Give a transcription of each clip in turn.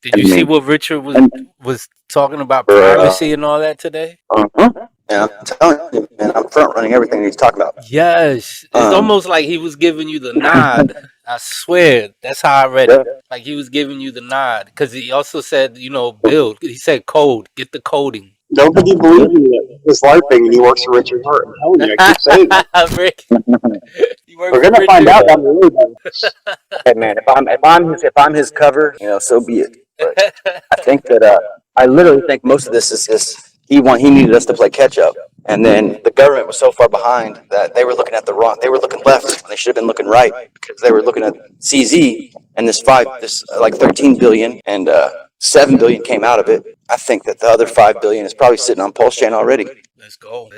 Did you see what Richard was talking about for, privacy and all that today? Yeah, I'm telling you, man, I'm front running everything he's talking about. Yes, it's almost like he was giving you the nod. I swear, that's how I read it. Like he was giving you the nod because he also said, build. He said code, get the coding. Nobody believes in this life thing, and he works for Richard Hart. I'm telling you, I keep saying that. Rick, we're gonna find out down the road. Hey man, if I'm his cover, so be it. But I think that I literally think most of this is just he needed us to play catch up, and then the government was so far behind that they were looking at the wrong. They were looking left when they should have been looking right because they were looking at CZ and this like 13 billion and 7 billion came out of it. I think that the other 5 billion is probably sitting on Pulsechain already. Let's go.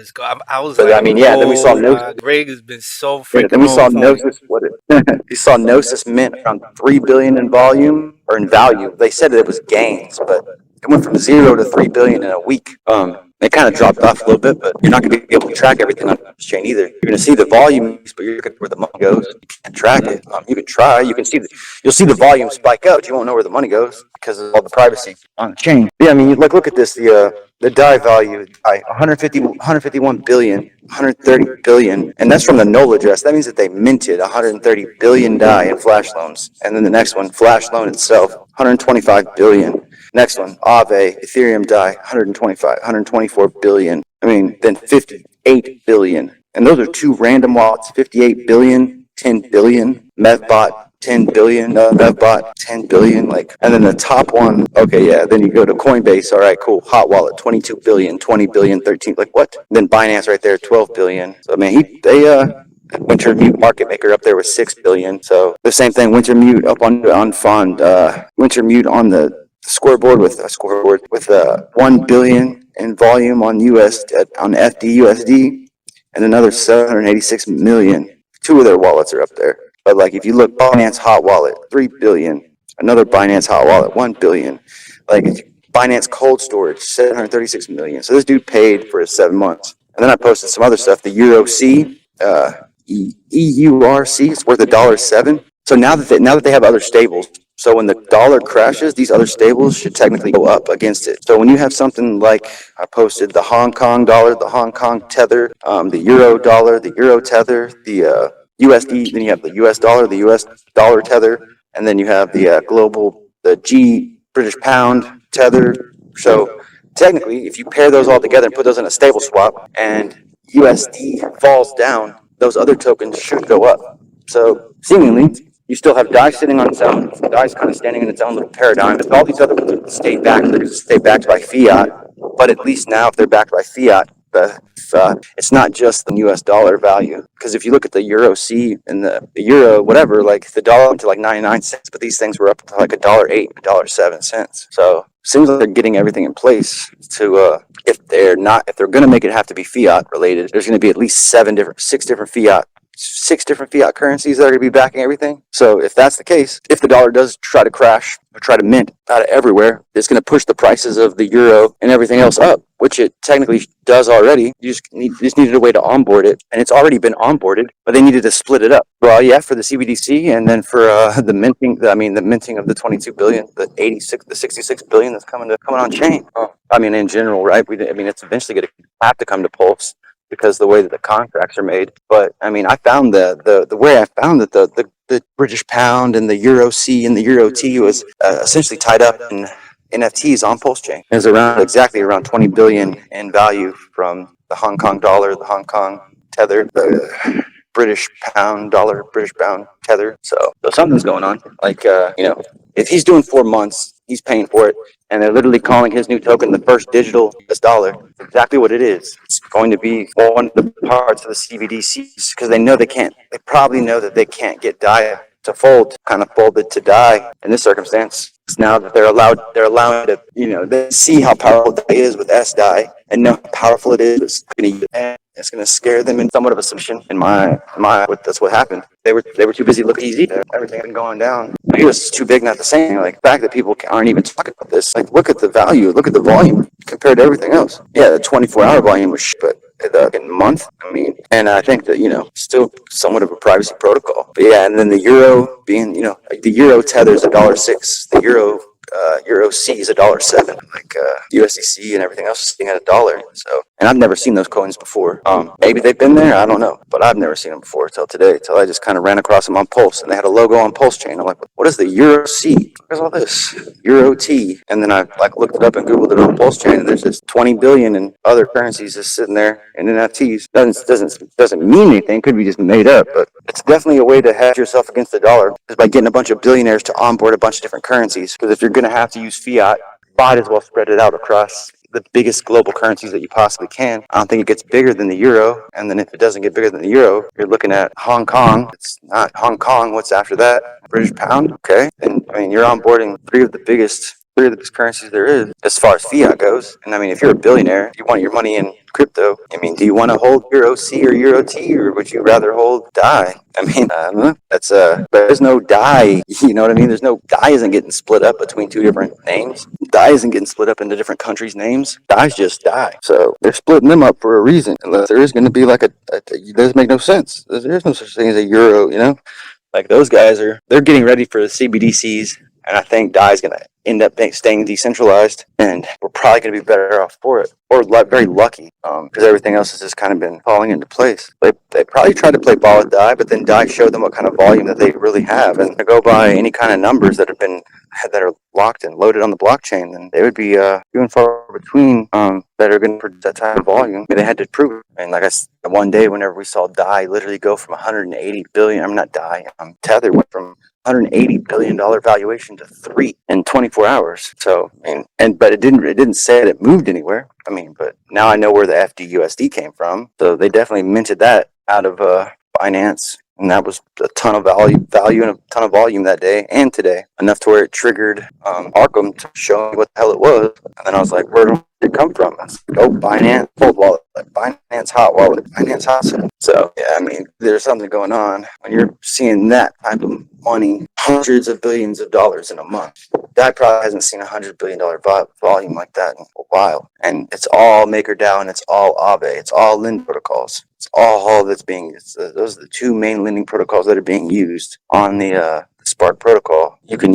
I was but, like, then we saw Gnosis. Greg has been so freaking. Then we saw Gnosis. You saw Gnosis mint around 3 billion in volume or in value. They said that it was gains, but it went from 0 to 3 billion in a week. It kind of dropped off a little bit, but you're not going to be able to track everything on this chain either. You're going to see the volume, but you're looking where the money goes. You can't track it. You can try. You'll see the volume spike up. You won't know where the money goes because of all the privacy on the chain. Yeah, I mean, look at this. The DAI value, 151 billion, 130 billion, and that's from the null address. That means that they minted 130 billion DAI in flash loans. And then the next one, flash loan itself, 125 billion. Next one, Aave, Ethereum DAI, 124 billion. I mean, then 58 billion. And those are two random wallets, 58 billion, 10 billion, Mevbot, 10 billion, Mevbot, 10 billion. And then the top one, okay, yeah, then you go to Coinbase, all right, cool, hot wallet, 22 billion, 20 billion, 13, what? And then Binance right there, 12 billion. So, I mean, Wintermute market maker up there with 6 billion. So the same thing, Wintermute up on Fund, Wintermute on the scoreboard with 1 billion in volume on FDUSD and another 786 million. Two of their wallets are up there. But if you look, Binance hot wallet, 3 billion. Another Binance hot wallet, 1 billion. Binance cold storage, 736 million. So this dude paid for his 7 months. And then I posted some other stuff. The Euro C, EURC, it's worth $1.07. So now that they have other stables, so when the dollar crashes, these other stables should technically go up against it. So when you have something like I posted the Hong Kong dollar, the Hong Kong tether, the Euro dollar, the Euro tether, the USD, then you have the US dollar, the US dollar tether, and then you have the the G British pound tether. So technically, if you pair those all together and put those in a stable swap and USD falls down, those other tokens should go up. So seemingly, you still have DAI sitting on its own. DAI's kind of standing in its own little paradigm. If all these other ones stay back, they're going to stay backed by fiat. But at least now, if they're backed by fiat, it's not just the US dollar value. Because if you look at the Euro C and the Euro, whatever, the dollar went to 99 cents, but these things were up to $1.08, $1.07. So it seems like they're getting everything in place to, if they're going to make it have to be fiat related, there's going to be at least six different fiat currencies that are going to be backing everything. So if that's the case, if the dollar does try to crash or try to mint out of everywhere, it's going to push the prices of the euro and everything else up, which it technically does already. You just needed a way to onboard it, and it's already been onboarded, but they needed to split it up. Well, yeah, for the CBDC, and then for the minting of the 22 billion, the 66 billion that's coming on chain. In general, right? It's eventually going to have to come to Pulse, because the way that the contracts are made. But I found the way I found that the British pound and the Euro C and the Euro T was essentially tied up in NFTs on Pulsechain. It was exactly around 20 billion in value from the Hong Kong dollar, the Hong Kong tether, the British pound dollar, British pound tether. So something's going on. If he's doing 4 months, he's paying for it, and they're literally calling his new token the first digital US dollar. It's exactly what it is. It's going to be one of the parts of the CBDCs because they probably know that they can't get DAI to fold, kind of folded to DAI in this circumstance. Now that they're allowed to, they see how powerful DAI is with SDAI and know how powerful it is. It's going to scare them in somewhat of a solution. That's what happened. They were too busy looking easy. Everything had been going down. It was too big not to say anything. The fact that people aren't even talking about this. Look at the value. Look at the volume compared to everything else. Yeah, the 24-hour volume was but in a month, and I think that, still somewhat of a privacy protocol. But yeah, and then the euro being, the euro tether is $1.06. The euro Euro C is $1.07. Like USDC and everything else is sitting at $1. So, and I've never seen those coins before. Maybe they've been there. I don't know, but I've never seen them before till today. Till I just kind of ran across them on Pulse, and they had a logo on Pulsechain. I'm like, what is the Euro C? What's all this? Euro T. And then I like looked it up and Googled it on Pulsechain, and there's just 20 billion in other currencies just sitting there in NFTs. Doesn't mean anything. Could be just made up, but it's definitely a way to hedge yourself against the dollar is by getting a bunch of billionaires to onboard a bunch of different currencies. Because if you're going to have to use fiat, might as well spread it out across the biggest global currencies that you possibly can. I don't think it gets bigger than the euro. And then if it doesn't get bigger than the euro, you're looking at Hong Kong. It's not Hong Kong. What's after that? British pound. Okay. And I mean, you're onboarding three of the biggest currencies there is as far as fiat goes. And I mean, if you're a billionaire, you want your money in crypto. I mean, do you want to hold Euro C or Euro T, or would you rather hold DAI? I mean, I don't know. That's but there's no DAI. You know what I mean? There's no DAI isn't getting split up between two different names. DAI isn't getting split up into different countries' names. DAI's just DAI. So they're splitting them up for a reason. Unless there is going to be like it doesn't make no sense. There's no such thing as a euro. You know, like those guys they're getting ready for the CBDCs. And I think DAI is going to end up staying decentralized, and we're probably going to be better off for it, or very lucky, because everything else has just kind of been falling into place. They probably tried to play ball with DAI, but then DAI showed them what kind of volume that they really have, and to go by any kind of numbers that are locked and loaded on the blockchain, then they would be few and far between that are going to produce that type of volume. They had to prove it. And like I said, one day whenever we saw DAI literally go from 180 billion, I'm not DAI, Tether went from $180 billion valuation to 3 in 24 hours. So, I mean, but it didn't say that it moved anywhere. I mean, but now I know where the FDUSD came from. So they definitely minted that out of Binance. And that was a ton of value and a ton of volume that day and today, enough to where it triggered Arkham to show me what the hell it was. And then I was like, where did it come from? I was like, oh, Binance cold wallet, Binance hot wallet, Binance hot. So yeah, I mean, there's something going on when you're seeing that type of money, hundreds of billions of dollars in a month. That probably hasn't seen $100 billion volume like that in a while. And it's all MakerDAO and it's all Aave. It's all lending protocols. It's all that's those are the two main lending protocols that are being used on the Spark protocol. You can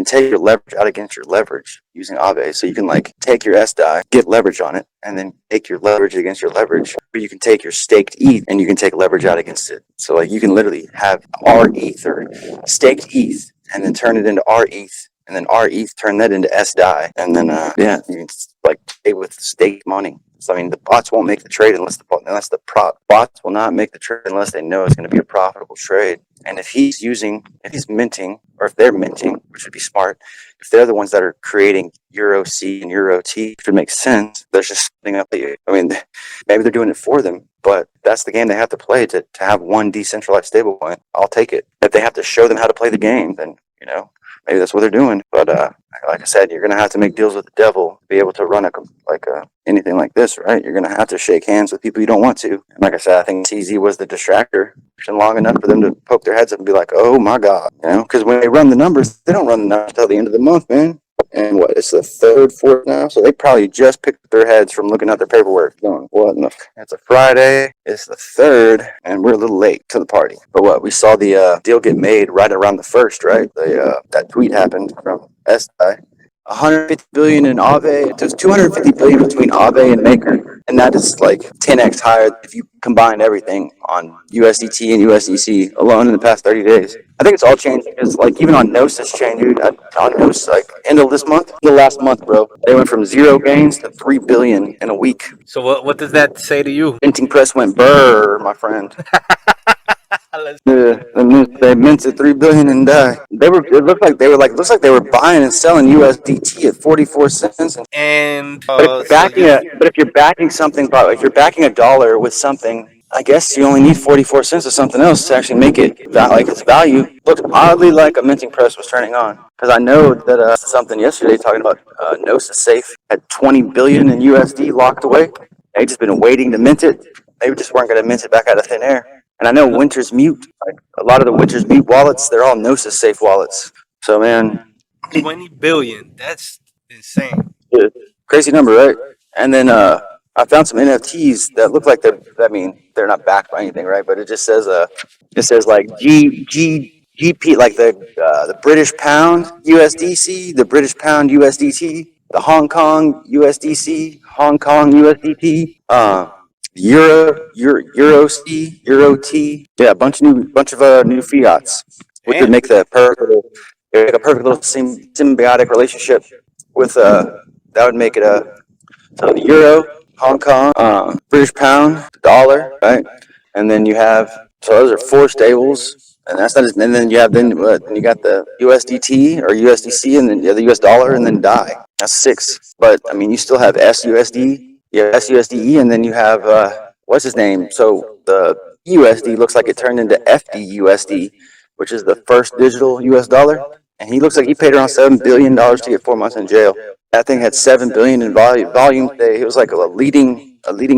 take your leverage out against your leverage using Aave. So you can like take your SDAI, get leverage on it, and then take your leverage against your leverage. Or you can take your staked ETH and you can take leverage out against it. So like you can literally have RETH or staked ETH and then turn it into RETH. And then RETH turn that into SDAI. And then you can like pay with staked money. So I mean, the bots won't make the trade unless bots will not make the trade unless they know it's going to be a profitable trade. And if he's minting, or if they're minting, which would be smart, if they're the ones that are creating Euro C and Euro T, if it makes sense, they're just splitting up. I mean, maybe they're doing it for them, but that's the game they have to play to have one decentralized stablecoin. I'll take it. If they have to show them how to play the game, then maybe that's what they're doing. But like I said, you're going to have to make deals with the devil to be able to run anything like this, right? You're going to have to shake hands with people you don't want to. And like I said, I think TZ was the distractor long enough for them to poke their heads up and be like, oh my God, because when they run the numbers, they don't run the numbers until the end of the month, man. And it's the third, fourth now? So they probably just picked up their heads from looking at their paperwork going, what in the it's a Friday, it's the 3rd, and we're a little late to the party. But we saw the deal get made right around the 1st, right? That tweet happened from SI. 150 billion in Aave. There's 250 billion between Aave and Maker, and that is like 10x higher if you combine everything on USDT and USDC alone in the past 30 days. I think it's all changed because, like, even on Gnosis chain, dude, on Gnosis, like, end of the last month, bro, they went from 0 gains to 3 billion in a week. So what does that say to you? Minting press went brr, my friend. They minted 3 billion and died. It looked like they were buying and selling USDT at 44 cents. And But if you're backing something, if you're backing a dollar with something, I guess you only need 44 cents or something else to actually make it like its value. Looked oddly like a minting press was turning on, because I know that something yesterday talking about Gnosis Safe had 20 billion in USD locked away. They just been waiting to mint it. They just weren't going to mint it back out of thin air. And I know Winter's Mute, like a lot of the Winter's Mute wallets, they're all Gnosis Safe wallets. So man, 20 billion. That's insane. Yeah, crazy number, right? And then I found some NFTs that look like they're not backed by anything, right? But it just says like GP, like the British pound USDC, the British pound USDT, the Hong Kong USDC, Hong Kong USDT, Euro C, Euro T, yeah, a bunch of new fiats, which would Damn. make a perfect little symbiotic relationship with that would make it a so the euro, Hong Kong, British pound, dollar, right? And then you have so those are four stables, and that's not. And then you have then you got the USDT or USDC, and then the US dollar, and then DAI. That's six. But I mean, you still have SUSD, you have SUSDE, and then you have what's his name? So the USD looks like it turned into FDUSD, which is the first digital US dollar, and he looks like he paid around $7 billion to get 4 months in jail. That thing had 7 billion in volume today. He was like a leading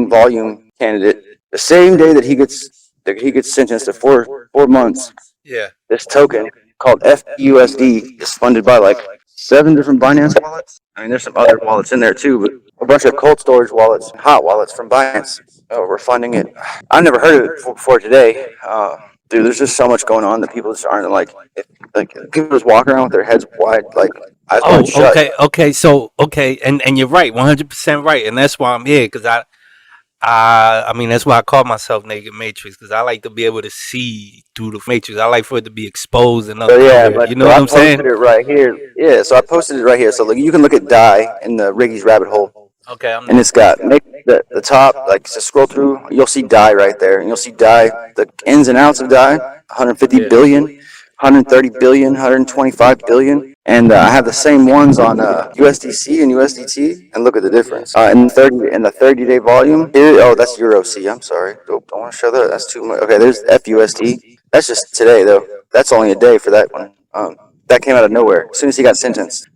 volume candidate. The same day that he gets sentenced to 4 months, Yeah. this token called FUSD is funded by like 7 different Binance wallets. I mean, there's some other wallets in there too, but a bunch of cold storage wallets, hot wallets from Binance. Oh, we're funding it. I've never heard of it before today. Dude, there's just so much going on that people just aren't like people just walk around with their heads wide, like eyes wide shut. Okay. So, and you're right, 100% right, and that's why I'm here, because I mean, that's why I call myself Naked Matrix, because I like to be able to see through the matrix. I like for it to be exposed and So yeah, uncovered. but You know so what I I'm posted saying? it right here. Yeah, so I posted it right here. So you can look at DAI in the Riggy's rabbit hole, Okay, I'm and there. it's got make the top like just scroll through. You'll see DAI right there, and you'll see DAI the ins and outs of DAI. 150 Yeah. billion, 130 billion, 125 billion, and I have the same ones on USDC and USDT, and look at the Yeah. difference. In the 30-day volume here. Oh, that's Euro C. I'm sorry. Don't want to show that. That's too much. Okay, there's FUSD. That's just today though. That's only a day for that one. That came out of nowhere as soon as he got sentenced.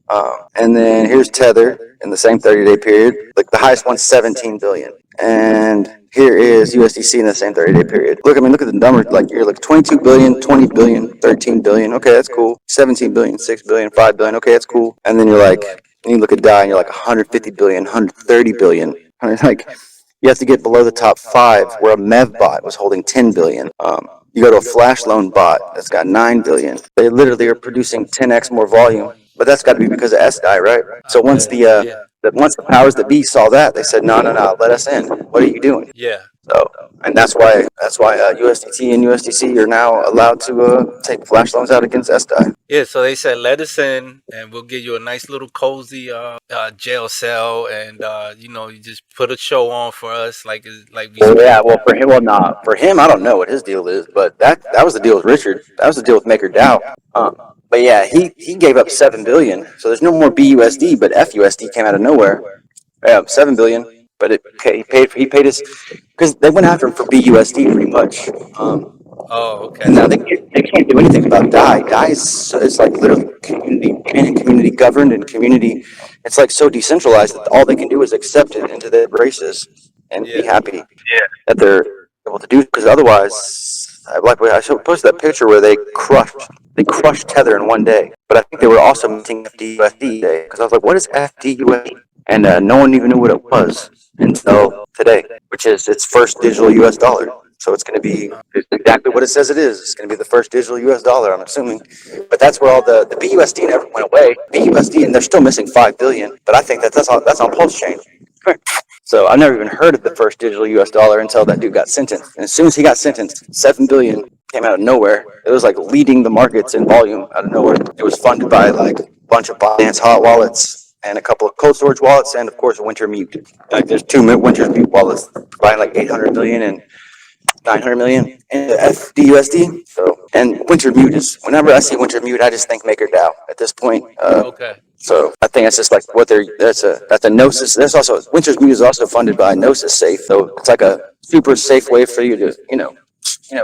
And then here's Tether in the same 30-day period. Like the highest one's 17 billion. And here is USDC in the same 30-day period. Look at the numbers. Like you're like 22 billion, 20 billion, 13 billion. Okay, that's cool. 17 billion, 6 billion, 5 billion. Okay, that's cool. And then you're like, and you look at DAI and you're like 150 billion, 130 billion. Like you have to get below the top 5, where a MEV bot was holding 10 billion. You go to a flash loan bot that's got 9 billion. They literally are producing 10x more volume, but that's got to be because of SDAI, right? So once Okay. Yeah. once the powers that be saw that, they said, no, let us in. What are you doing? Yeah. So, and that's why USDT and USDC are now allowed to take flash loans out against SDAI. Yeah, so they said let us in, and we'll give you a nice little cozy jail cell, and you just put a show on for us, like we. Well, yeah, well for him, for him, I don't know what his deal is, but that was the deal with Richard. That was the deal with MakerDAO. But yeah, he gave up 7 billion, so there's no more BUSD, but FUSD came out of nowhere. Yeah, 7 billion, but he paid his because they went after him for BUSD pretty much. Oh, okay. And now they can't do anything about DAI. DAI is like literally community governed and community. It's like so decentralized that all they can do is accept it into their graces and be happy that they're able to do. Because otherwise, I posted that picture where they crushed Tether in one day. But I think they were also minting FDUSD today. Because I was like, what is FDUSD? And no one even knew what it was until today, which is its first digital US dollar. So it's going to be exactly what it says it is. It's going to be the first digital US dollar, I'm assuming. But that's where all the BUSD never went away. BUSD, and they're still missing 5 billion. But I think that's on Pulsechain. So I never even heard of the first digital US dollar until that dude got sentenced. And as soon as he got sentenced, 7 billion came out of nowhere. It was like leading the markets in volume out of nowhere. It was funded by like a bunch of Binance hot wallets and a couple of cold storage wallets, and of course Wintermute. Like there's 2 Wintermute wallets buying like 800 million and 900 million in FDUSD. So, and Wintermute is, whenever I see Wintermute, I just think MakerDAO at this point. Okay. So I think that's just like that's a Gnosis. There's also, Wintermute is also funded by Gnosis Safe. So it's like a super safe way for you to,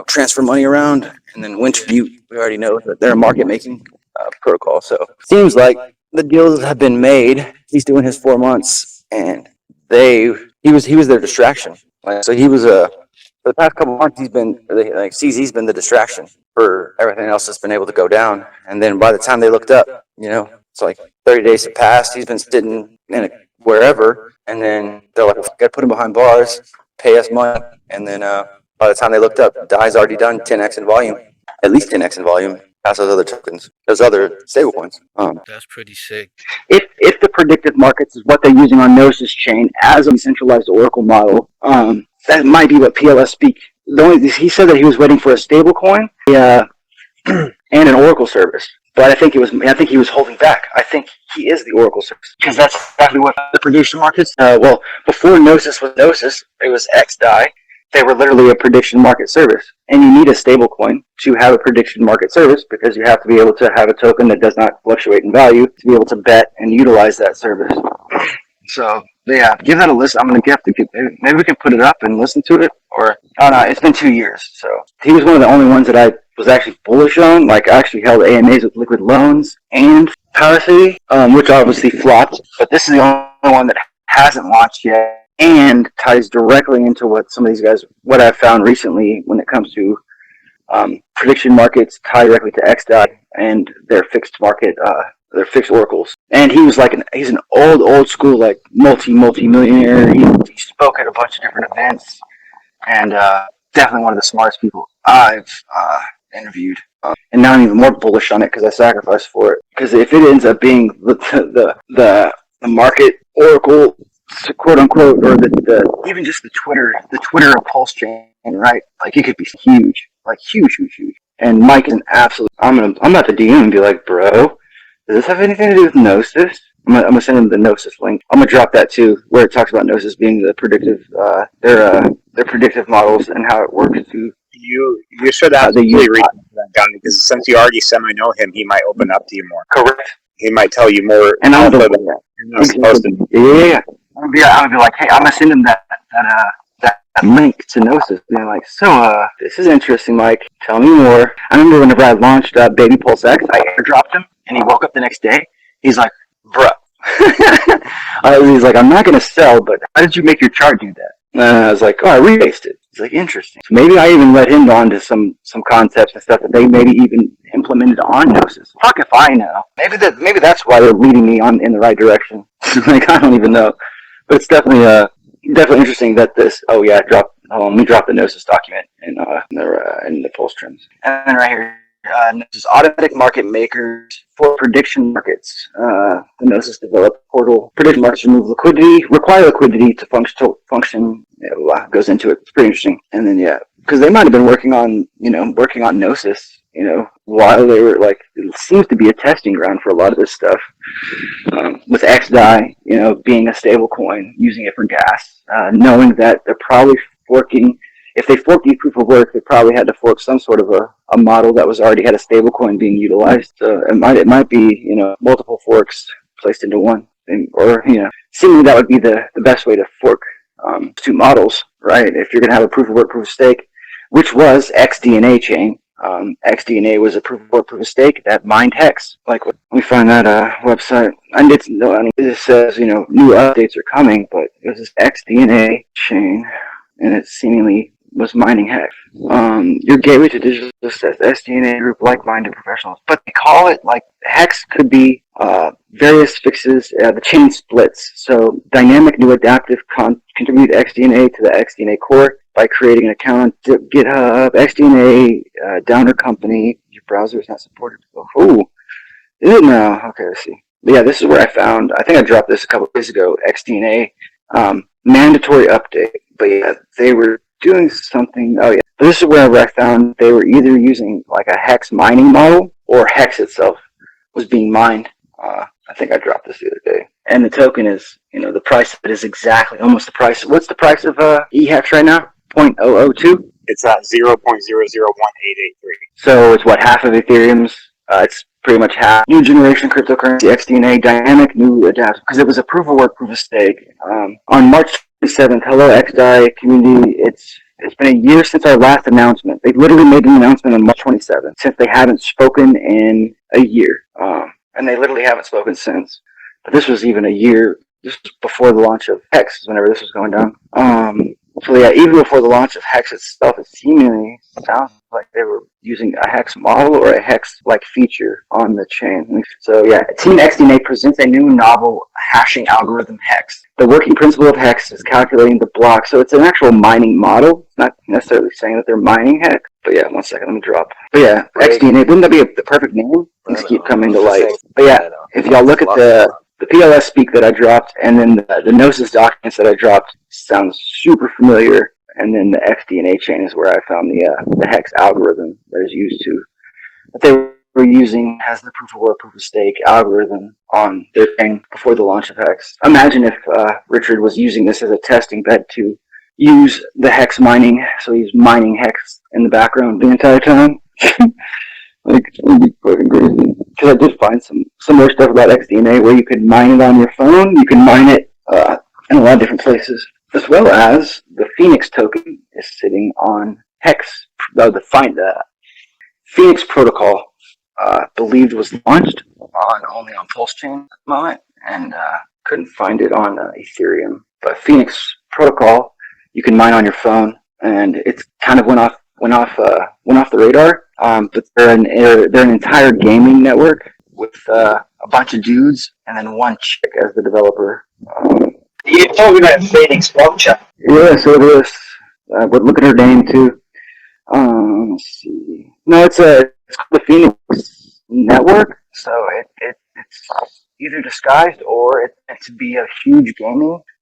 transfer money around. And then Wintermute, we already know that they're a market making protocol. So seems like the deals have been made. He's doing his 4 months, and he was their distraction. So he was for the past couple months, he's been the distraction for everything else that's been able to go down. And then by the time they looked up, it's like 30 days have passed. He's been sitting in wherever, and then they're like, "Got to put him behind bars, pay us money." And then by the time they looked up, DAI's already done 10x in volume, at least 10x in volume. pass those other tokens, those other stablecoins. That's pretty sick. If the predictive markets is what they're using on Gnosis chain as a decentralized Oracle model, that might be what PLS speak. He said that he was waiting for a stablecoin, and an Oracle service. But I think he was holding back. I think he is the Oracle service because that's exactly what the prediction markets. Well, before Gnosis was Gnosis, it was XDAI. They were literally a prediction market service, and you need a stablecoin to have a prediction market service because you have to be able to have a token that does not fluctuate in value to be able to bet and utilize that service. So yeah, give that a listen. I'm gonna maybe we can put it up and listen to it. Or oh no, it's been 2 years. So he was one of the only ones that I was actually bullish on. Like I actually held AMAs with liquid loans and Power City, which obviously flopped. But this is the only one that hasn't launched yet and ties directly into what some of these guys, what I've found recently when it comes to prediction markets, tie directly to XDOT and their fixed market. They're fixed oracles, and he was he's an old school like multi-millionaire. He spoke at a bunch of different events, and definitely one of the smartest people I've interviewed. And now I'm even more bullish on it because I sacrificed for it. Because if it ends up being the market oracle, quote unquote, or even just the Twitter of Pulsechain, right? Like it could be huge, like huge. And Mike is an absolute. I'm about to DM him and be like, bro. Does this have anything to do with Gnosis? I'm gonna send him the Gnosis link. I'm gonna drop that too, where it talks about Gnosis being the predictive, their predictive models and how it works to. You should absolutely read that down because since you already semi-know him, he might open up to you more. Correct. He might tell you more. And I'm than you're supposed to. Yeah. I'm gonna be like, hey, I'm gonna send him that link to Gnosis. Being like, so this is interesting, Mike. Tell me more. I remember whenever I launched Baby Pulsex, I airdropped him. And he woke up the next day. He's like, bruh. He's like, I'm not going to sell, but how did you make your chart do that? And I was like, oh, I rebased it. He's like, interesting. So maybe I even led him on to some concepts and stuff that they maybe even implemented on Gnosis. Fuck if I know. Maybe that's why they're leading me in the right direction. Like, I don't even know. But it's definitely interesting that this, let me drop the Gnosis document in the Pulse trims. And then right here, Gnosis automatic market makers for prediction markets. The Gnosis developed portal. Prediction markets require liquidity to function. Goes into it. It's pretty interesting. And then because they might have been working on Gnosis, while they were it seems to be a testing ground for a lot of this stuff. With XDAI, being a stable coin, using it for gas, knowing that they're probably forking. If they forked the proof of work, they probably had to fork some sort of a model that was already had a stable coin being utilized. So it might be multiple forks placed into one, seemingly that would be the best way to fork two models, right? If you're gonna have a proof of work, proof of stake, which was XDNA chain. XDNA was a proof of work, proof of stake that mined hex. Let me find that website. And it says new updates are coming, but it was this XDNA chain, and it seemingly was mining hex. Your gateway to digital says SDNA group like-minded professionals, but they call it hex could be various fixes. The chain splits, so dynamic new adaptive contribute XDNA to the XDNA core by creating an account on GitHub. XDNA downer company. Your browser is not supported. Oh, is it now? Okay, let's see. But yeah, this is where I found. I think I dropped this a couple of days ago. XDNA mandatory update. But yeah, they were doing something. Oh yeah, but this is where I found they were either using a hex mining model or hex itself was being mined. I think I dropped this the other day. And the token is, the price of it is exactly almost the price. What's the price of eHex right now? 0.002. It's at 0.001883. So it's half of Ethereum's. It's pretty much half. New generation cryptocurrency, XDNA, dynamic new adaptive, because it was a proof of work, proof of stake. On March 27th, hello XDAI community. It's been a year since our last announcement. They literally made an announcement on March 27th, since they haven't spoken in a year. And they literally haven't spoken since. But this was even a year, just before the launch of Hex, whenever this was going down. So yeah, even before the launch of Hex itself, it seemingly sounds like they were using a Hex model or a Hex-like feature on the chain. So yeah, Team XDNA presents a new novel hashing algorithm, Hex. The working principle of Hex is calculating the block, so it's an actual mining model. It's not necessarily saying that they're mining Hex. But yeah, 1 second, let me drop. But yeah, XDNA, wouldn't that be the perfect name? Things keep coming to light. But yeah, if y'all look at the PLS speak that I dropped, and then the Gnosis documents that I dropped sounds super familiar. And then the XDNA chain is where I found the Hex algorithm that is used that they were using as the proof of work, proof of stake algorithm on their chain before the launch of Hex. Imagine if Richard was using this as a testing bed to use the Hex mining, so he's mining Hex in the background the entire time. Like, it would be fucking crazy. Because I did find some more stuff about XDNA where you could mine it on your phone. You can mine it in a lot of different places. As well as the Phoenix token is sitting on Hex. The Phoenix protocol believed was launched only on Pulsechain at the moment, and couldn't find it on Ethereum. But Phoenix protocol you can mine on your phone, and it's kind of went off the radar. But they're an entire gaming network with a bunch of dudes and then one chick as the developer. You told me about Phoenix blockchain. Yeah, so it is. But look at her name too. Let's see. No, it's called the Phoenix Network. So it's either disguised or it's meant to be a huge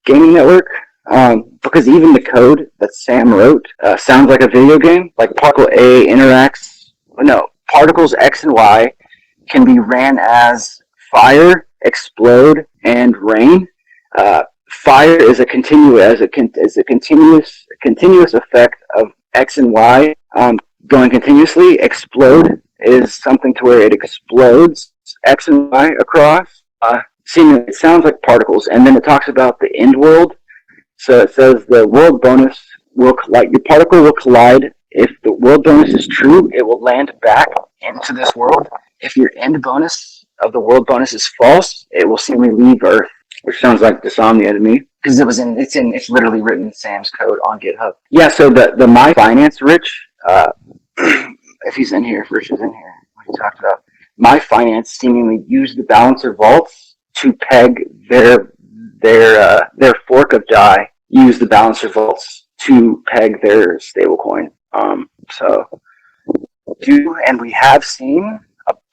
gaming network. Because even the code that Sam wrote sounds like a video game. Like particle A particles X and Y can be ran as fire, explode, and rain. Fire is a continuous effect of X and Y going continuously. Explode is something to where it explodes X and Y across. It sounds like particles, and then it talks about the end world. So it says the world bonus will collide. Your particle will collide. If the world bonus is true, it will land back into this world. If your end bonus of the world bonus is false, it will seemingly leave Earth. Which sounds like Dysomnia to me, because it's literally written in Sam's code on GitHub. Yeah, so the My Finance Rich, if he's in here, if Rich is in here, what he talked about, My Finance seemingly used the balancer vaults to peg their fork of DAI. Use the balancer vaults to peg their stablecoin. And we have seen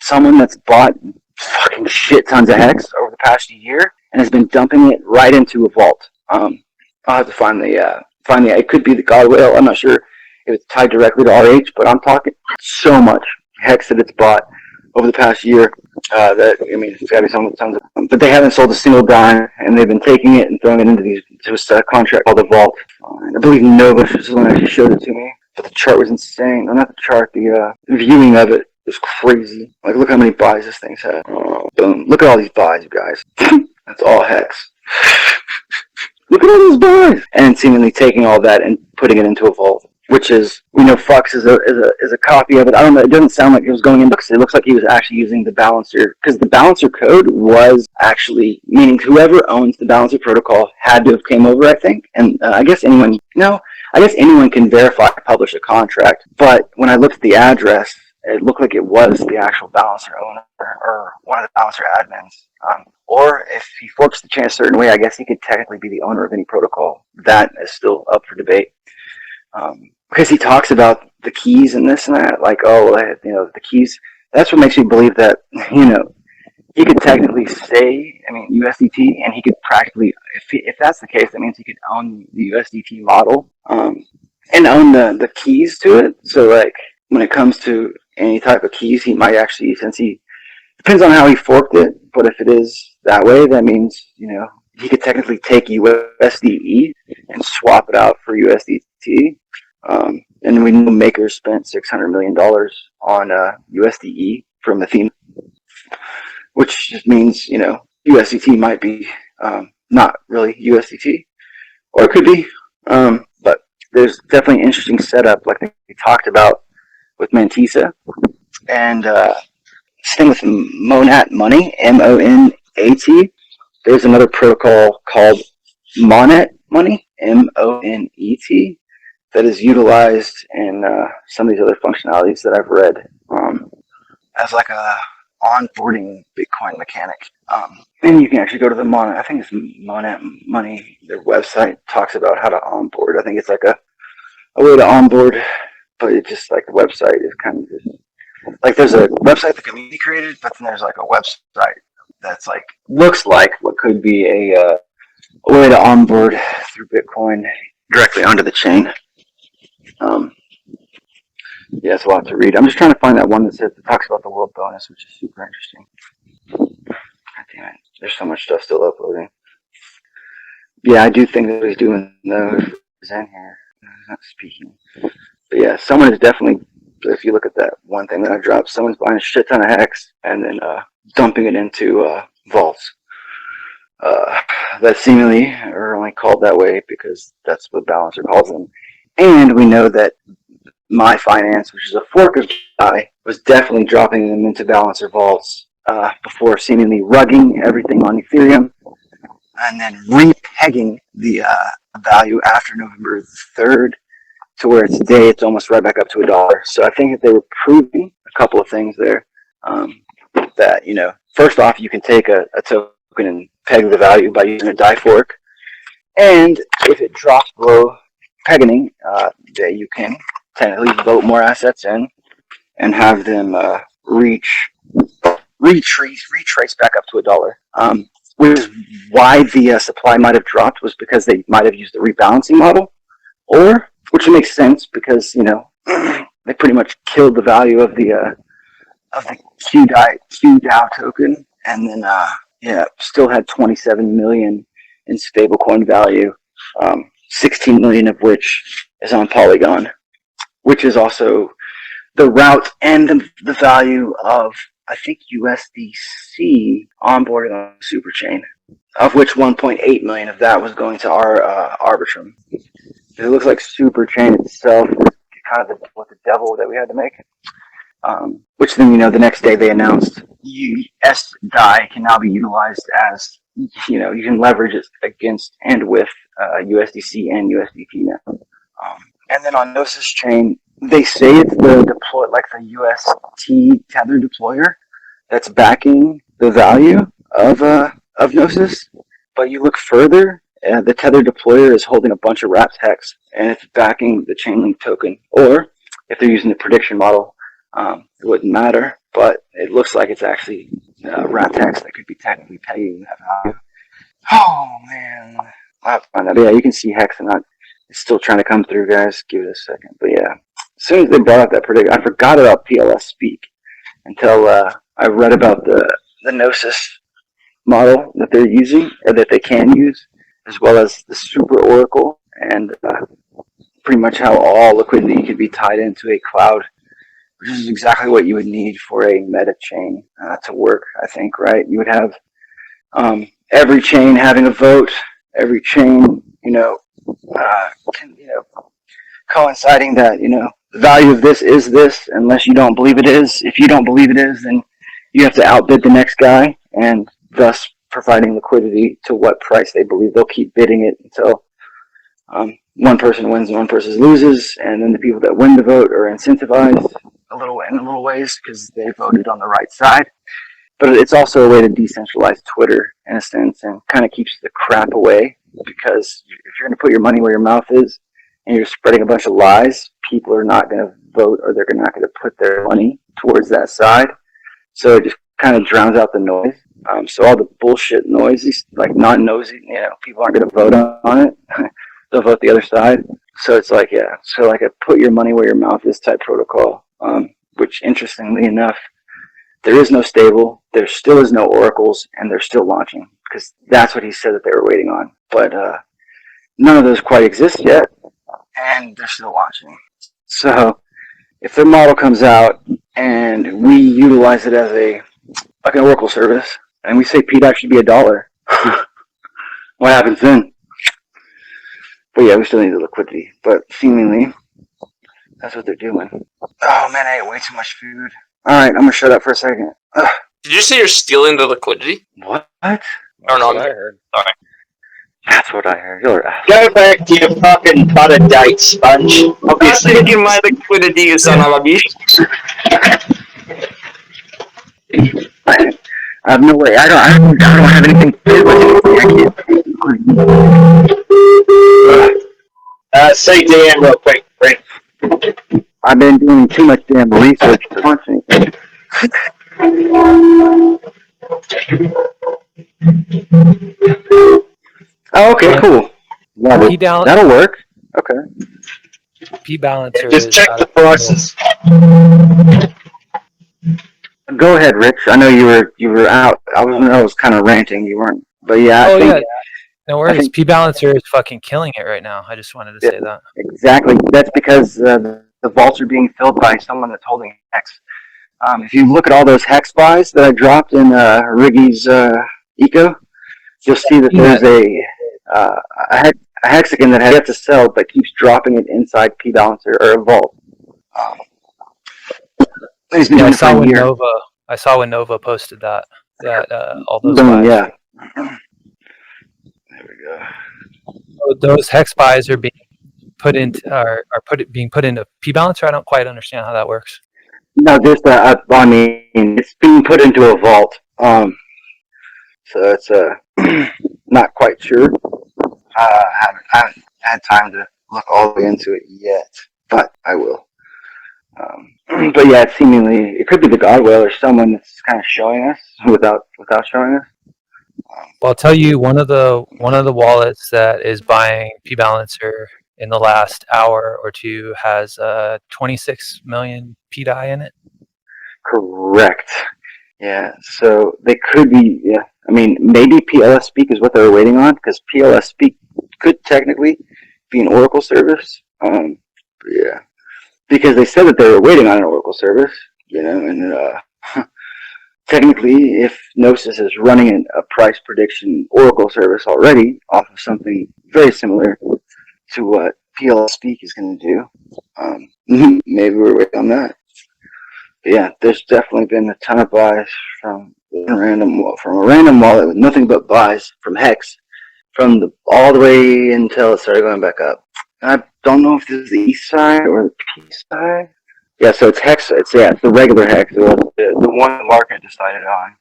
someone that's bought fucking shit tons of Hex over the past year and has been dumping it right into a vault. I'll have to find it could be the God Whale. I'm not sure if it's tied directly to RH, but I'm talking so much Hex that it's bought over the past year it's got to be tons of them. But they haven't sold a single dime, and they've been taking it and throwing it into a contract called the Vault. I believe Nova was the one that actually showed it to me. But the chart was insane. No, not the chart. The viewing of it was crazy. Like, look how many buys this thing's had. Boom. Look at all these buys, you guys. That's all Hex. Look at all these buys. And seemingly taking all that and putting it into a vault. Which is, we know Fox is a copy of it. I don't know, it doesn't sound like it was going in because it looks like he was actually using the balancer. Because the balancer code was actually, meaning whoever owns the balancer protocol had to have came over, I think. And I guess anyone can verify and publish a contract. But when I looked at the address, it looked like it was the actual balancer owner or one of the balancer admins. Or if he forks the chain a certain way, I guess he could technically be the owner of any protocol. That is still up for debate. Because he talks about the keys and this and that, like, the keys. That's what makes me believe that, he could technically say, USDT, and he could practically, if that's the case, that means he could own the USDT model, and own the keys to it. So, like, when it comes to any type of keys, he might actually, depends on how he forked it, but if it is that way, that means, he could technically take USDE and swap it out for USDT. And we know Maker spent $600 million on USDE from Athena, which just means, USDT might be not really USDT, or it could be. But there's definitely an interesting setup, like we talked about with Mantisa, and same with Monat Money, MONAT. There's another protocol called Monet Money, MONET, that is utilized in some of these other functionalities that I've read as like a onboarding Bitcoin mechanic. And you can actually go to the I think it's Monet Money, their website talks about how to onboard. I think it's like a way to onboard, but it's just like the website is kind of just like there's a website the community created, but then there's like a website that's like looks like what could be a way to onboard through Bitcoin directly onto the chain. Yeah, it's a lot to read. I'm just trying to find that one that talks about the world bonus, which is super interesting. God damn it. There's so much stuff still uploading. Yeah, I do think that he's doing those in here. He's not speaking. But yeah, someone is definitely, if you look at that one thing that I dropped, someone's buying a shit ton of hex and then dumping it into vaults. That seemingly are only called that way because that's what Balancer calls them. And we know that My Finance, which is a fork of DAI, was definitely dropping them into Balancer vaults before seemingly rugging everything on Ethereum and then repegging the value after November 3rd to where today it's almost right back up to $1. So I think that they were proving a couple of things there. That, you know, first off, you can take a token and peg the value by using a DAI fork. And if it drops below pegging, that you can technically vote more assets in and have them retrace back up to $1. Which is why the supply might have dropped, was because they might have used the rebalancing model, or which makes sense because, you know, they pretty much killed the value of the QDAO token, and then still had 27 million in stablecoin value, 16 million of which is on Polygon, which is also the route and the value of, I think, USDC onboarded on Super Chain, of which 1.8 million of that was going to our Arbitrum. It looks like Super Chain itself was kind of the devil that we had to make. Which then, you know, the next day they announced US DAI can now be utilized as, you know, you can leverage it against and with USDC and USDT now. And then on Gnosis Chain, they say it's the UST tether deployer that's backing the value of Gnosis. But you look further, the tether deployer is holding a bunch of wrapped hex, and it's backing the Chainlink token. Or if they're using the prediction model, it wouldn't matter, but it looks like it's actually wrapped hex that could be technically pegging that value. Oh man, I have to find that. But yeah, you can see hex and not. It's still trying to come through, guys. Give it a second. But yeah, as soon as they brought up that prediction, I forgot about PLS Speak until I read about the Gnosis model that they're using, or that they can use, as well as the Super Oracle, and pretty much how all liquidity could be tied into a cloud, which is exactly what you would need for a meta chain to work, I think, right? You would have every chain having a vote, every chain, coinciding that, the value of this is this, unless you don't believe it is. If you don't believe it is, then you have to outbid the next guy, and thus providing liquidity to what price they believe. They'll keep bidding it until one person wins and one person loses, and then the people that win the vote are incentivized in a little ways because they voted on the right side. But it's also a way to decentralize Twitter in a sense, and kind of keeps the crap away, because if you're going to put your money where your mouth is and you're spreading a bunch of lies, people are not going to vote, or they're not going to put their money towards that side. So it just kind of drowns out the noise. So all the bullshit noise, like not nosy, people aren't going to vote on it. They'll vote the other side. So it's like, a put your money where your mouth is type protocol, which interestingly enough, there is no stable, there still is no oracles, and they're still launching, because that's what he said that they were waiting on. But none of those quite exist yet, and they're still launching. So if their model comes out and we utilize it as an oracle service, and we say PDAC should be $1, what happens then? But yeah, we still need the liquidity. But seemingly, that's what they're doing. Oh man, I ate way too much food. Alright, I'm gonna shut up for a second. Ugh. Did you say you're stealing the liquidity? What? Or no, I heard. Sorry. That's That's what I heard. You're Go back to your fucking butter date, sponge. Obviously. My liquidity is on Alabi. I have no way. I don't have anything to do with it. CDM real quick, Brent. I've been doing too much damn research to launch anything. Oh, okay, cool. Yeah, that'll work. Okay. P balancer. Just check the prices. Go ahead, Rich. I know you were out. I was kind of ranting. You weren't, but yeah. Oh yeah. No worries. P balancer is fucking killing it right now. I just wanted to say that. Exactly. That's because the vaults are being filled by someone that's holding hex. If you look at all those hex buys that I dropped in Riggy's eco, you'll see that there's a hexagon that has yet to sell but keeps dropping it inside P balancer or a vault. Yeah, I saw when Nova posted that all those buys. Yeah. There we go. So those hex buys are being put into being put into P balancer. I don't quite understand how that works. No, just I mean, it's being put into a vault. So it's not quite sure. I haven't had time to look all the way into it yet, but I will. But yeah, it could be the Godwell or someone that's kind of showing us without showing us. Well, I'll tell you, one of the wallets that is buying P balancer in the last hour or two has 26 million PDAI in it. Correct. Yeah. So they could be. Yeah. I mean, maybe PLS Speak is what they were waiting on, because PLS Speak could technically be an Oracle service. Yeah. Because they said that they were waiting on an Oracle service, and technically, if Gnosis is running a price prediction Oracle service already off of something very similar to what PLS Speak is going to do, maybe we're waiting on that. But yeah, there's definitely been a ton of buys from a random wallet with nothing but buys from Hex, all the way until it started going back up. I don't know if this is the east side or the P side. Yeah, so it's Hex. It's the regular Hex. It was the one the market decided on.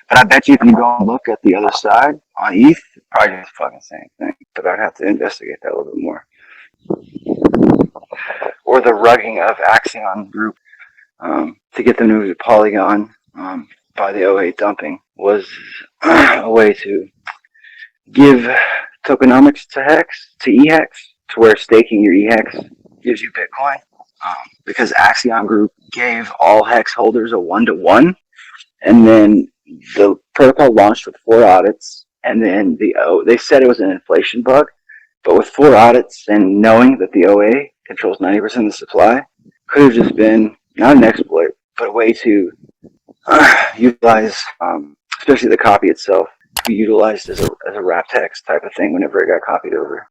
But I bet you if you go and look at the other side on ETH, it's probably the fucking same thing. But I'd have to investigate that a little bit more. Or the rugging of Axion Group to get them to move to Polygon by the 08 dumping was a way to give tokenomics to Hex, to eHex, to where staking your eHex gives you Bitcoin. Because Axion Group gave all Hex holders a 1-to-1, and then the protocol launched with 4 audits, and then they said it was an inflation bug, but with 4 audits and knowing that the OA controls 90% of the supply, could have just been not an exploit, but a way to utilize, especially the copy itself, to be utilized as a wrapped hex type of thing whenever it got copied over.